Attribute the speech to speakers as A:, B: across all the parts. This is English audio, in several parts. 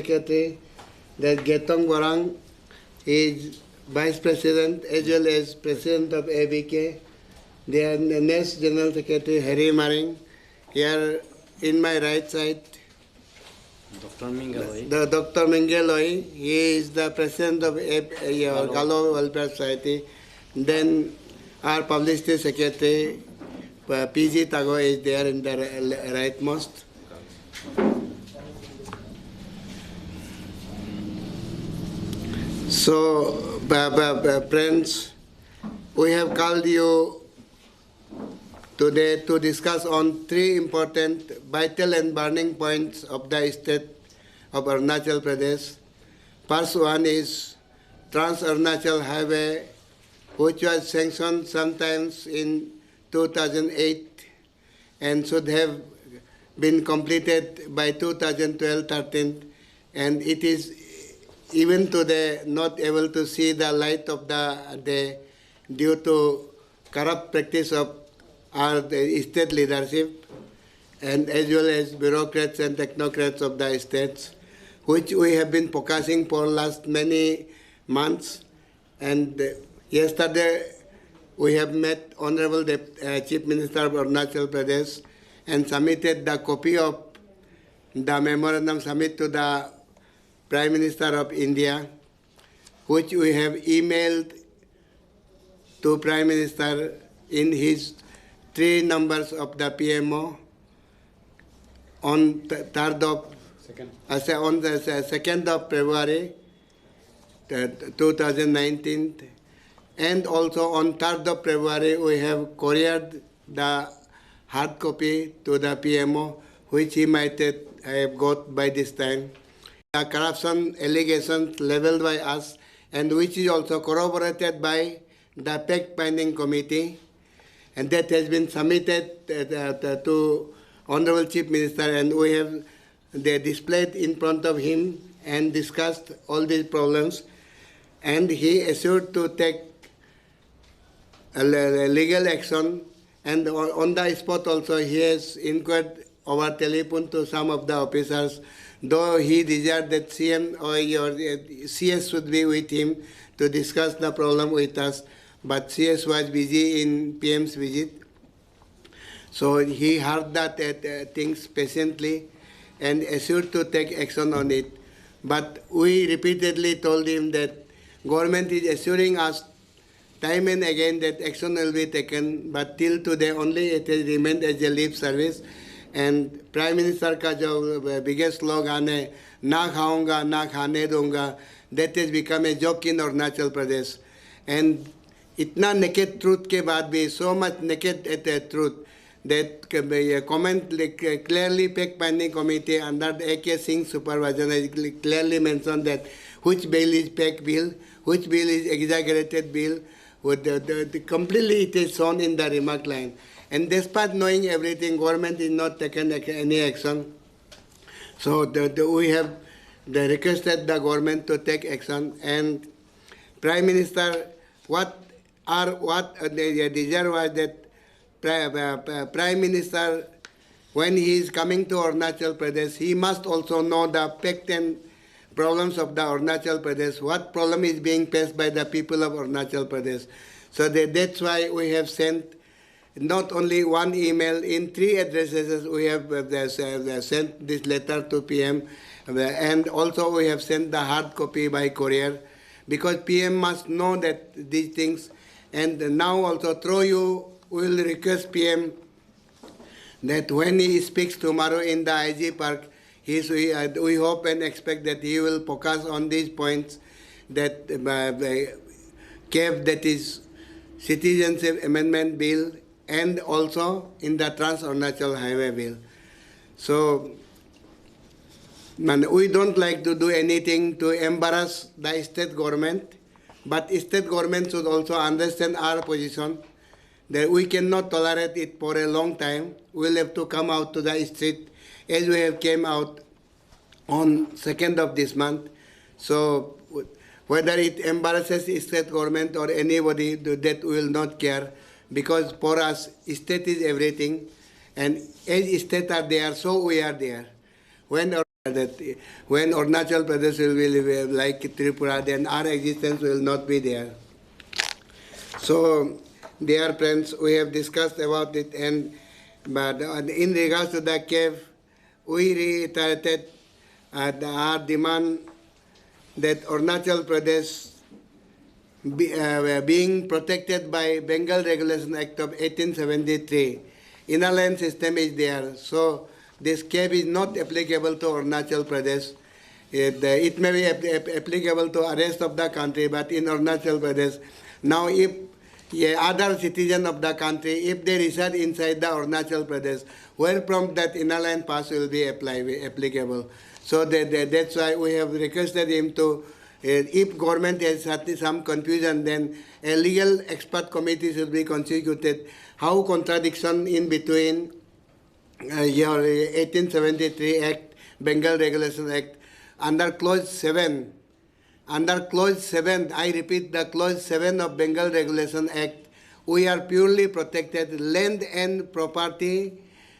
A: Secretary, that Getong Warang is Vice President as well as President of ABK. The next General Secretary, Harry Maring, here in my right side.
B: Dr. Mingaloi.
A: Dr. Mingaloi, he is the President of Galo Welfare Society. Then our Publicity Secretary, PG Tago, is there in the rightmost. So, friends, we have called you today to discuss on three important, vital and burning points of the state of Arunachal Pradesh. First one is Trans-Arunachal Highway, which was sanctioned sometimes in 2008 and should have been completed by 2012-13, and it is even today not able to see the light of the day due to corrupt practice of our state leadership and as well as bureaucrats and technocrats of the states, which we have been focusing for last many months. And yesterday we have met Honorable Chief Minister of Arunachal Pradesh and submitted the copy of the memorandum submit to the Prime Minister of India, which we have emailed to Prime Minister in his 3 numbers of the PMO on the 2nd of February 2019, and also on 3rd of February we have couriered the hard copy to the PMO, which he might have got by this time. The corruption allegations leveled by us, and which is also corroborated by the fact-finding committee, and that has been submitted to Honorable Chief Minister, and we have displayed in front of him and discussed all these problems, and he assured to take legal action, and on the spot also he has inquired over telephone to some of the officers, though he desired that CM or your CS should be with him to discuss the problem with us, but CS was busy in PM's visit. So he heard that things patiently and assured to take action on it. But we repeatedly told him that government is assuring us time and again that action will be taken, but till today only it has remained as a lip service. And Prime Minister का जो biggest slogan है ना खाऊंगा ना खाने दूंगा, that has become a joke in Arunachal Pradesh. And इतना naked truth के बाद भी, so much naked truth, that comment clearly fact-finding committee under the A.K. Singh supervision has clearly mentioned that which bill is fake bill, which bill is exaggerated bill, with completely it is shown in the remark line. And despite knowing everything, government is not taken any action. So we have requested the government to take action. And Prime Minister, what the desire was that Prime Minister, when he is coming to Arunachal Pradesh, he must also know the fact and problems of the Arunachal Pradesh, what problem is being faced by the people of Arunachal Pradesh. So that's why we have sent not only one email, in 3 addresses we have sent this letter to PM, and also we have sent the hard copy by courier, because PM must know that these things. And now also through you, we will request PM that when he speaks tomorrow in the IG Park, we hope and expect that he will focus on these points, that CAF, that is Citizenship Amendment Bill, and also in the Trans-Arunachal Highway Bill. So, we don't like to do anything to embarrass the state government, but state government should also understand our position, that we cannot tolerate it for a long time. We'll have to come out to the street as we have came out on 2nd of this month. So whether it embarrasses the state government or anybody, that we will not care, because for us, state is everything, and as state are there, so we are there. When that when Arunachal Pradesh will be like Tripura, then our existence will not be there. So, dear friends, we have discussed about it, but in regards to the cave, we reiterated our demand that Arunachal Pradesh being protected by Bengal Regulation Act of 1873, inner land system is there. So this cave is not applicable to Arunachal Pradesh. It may be applicable to the rest of the country, but in Arunachal Pradesh, now if other citizen of the country, if they reside inside the Arunachal Pradesh, where from that inner land pass will be applicable. So that's why we have requested him to, if government has some confusion, then a legal expert committee should be constituted. How contradiction in between your 1873 Act, Bengal Regulation Act, under Clause 7. Under Clause 7, I repeat, the Clause 7 of Bengal Regulation Act, we are purely protected land and property,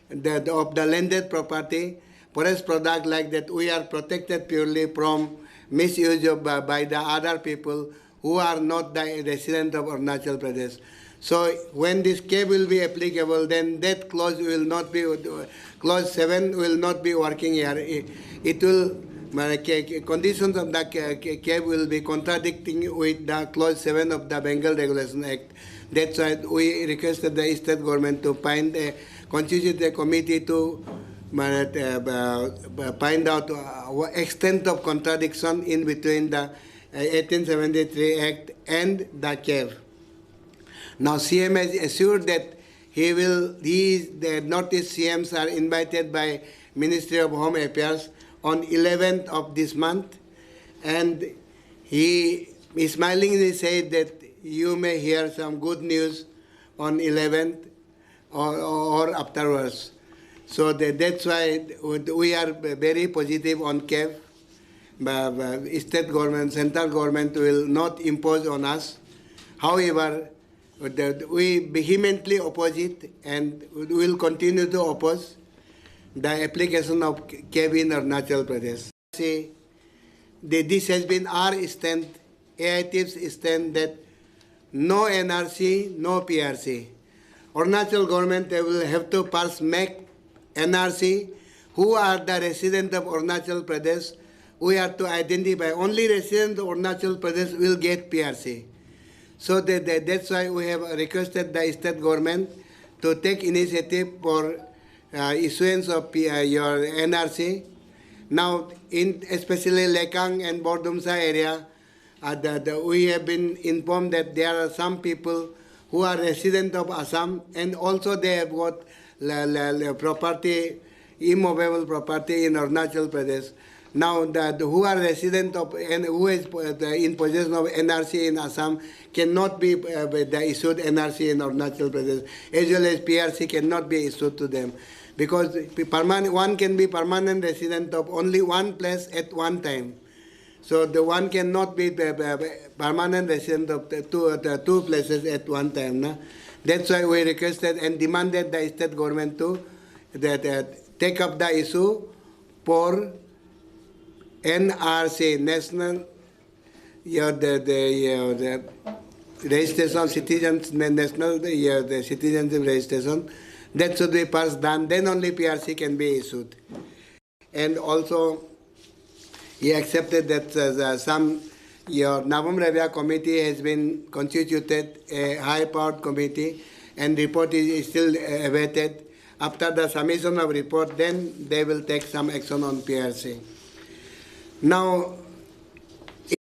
A: of the landed property, forest product like that, we are protected purely from misuse of, by the other people who are not the resident of Arunachal Pradesh. So when this cave will be applicable, then that clause will not be, Clause 7 will not be working here. It will, conditions of the cave will be contradicting with the Clause 7 of the Bengal Regulation Act. That's why we requested the state government to constitute a committee to find out extent of contradiction in between the 1873 Act and the cave. Now CM has assured that the Northeast CMs are invited by Ministry of Home Affairs on 11th of this month, and he smilingly said that you may hear some good news on 11th or afterwards. So that's why we are very positive on cave. State government, central government will not impose on us. However, we vehemently oppose it, and will continue to oppose the application of cave in Arunachal Pradesh. See, this has been our stand, AITF's stand, that no NRC, no PRC. Arunachal government, they will have to first make NRC, who are the residents of Arunachal Pradesh. We have to identify only residents of Arunachal Pradesh will get PRC. So that's why we have requested the state government to take initiative for issuance of your NRC. Now, in especially Lekang and Bordumsa area, we have been informed that there are some people who are residents of Assam, and also they have got property, immovable property in Arunachal Pradesh. Now, who are resident of and who is in possession of NRC in Assam cannot be issued NRC in Arunachal Pradesh, as well as PRC cannot be issued to them, because one can be permanent resident of only one place at one time. So the one cannot be permanent resident of the two places at one time. No? That's why we requested and demanded the state government to take up the issue for NRC, National, the registration of citizens, national, the citizenship registration. That should be first done, then only PRC can be issued. And also, he accepted that your Navam Revia committee has been constituted, a high-powered committee, and report is still awaited. After the submission of report, then they will take some action on PRC. Now,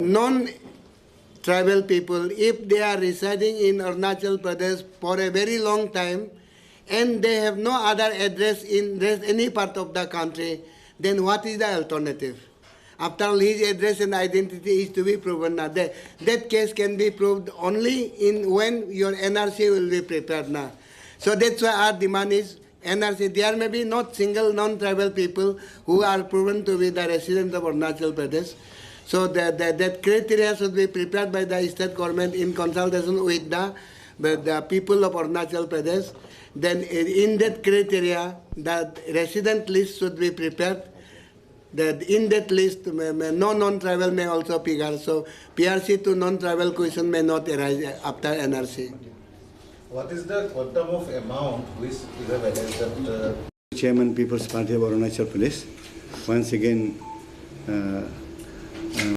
A: non-tribal people, if they are residing in Arunachal Pradesh for a very long time, and they have no other address in any part of the country, then what is the alternative? After all, his address and identity is to be proven. Now, that case can be proved only when your NRC will be prepared now. So that's why our demand is NRC. There may be not single non-tribal people who are proven to be the residents of Arunachal Pradesh. So that criteria should be prepared by the state government in consultation with the people of Arunachal Pradesh. Then in that criteria, the resident list should be prepared in that list, no non-tribal may also figure. So PRC to non-tribal question may not arise after NRC.
C: What is the quantum of amount which you have alleged that
D: Chairman People's Party of Arunachal Pradesh, once again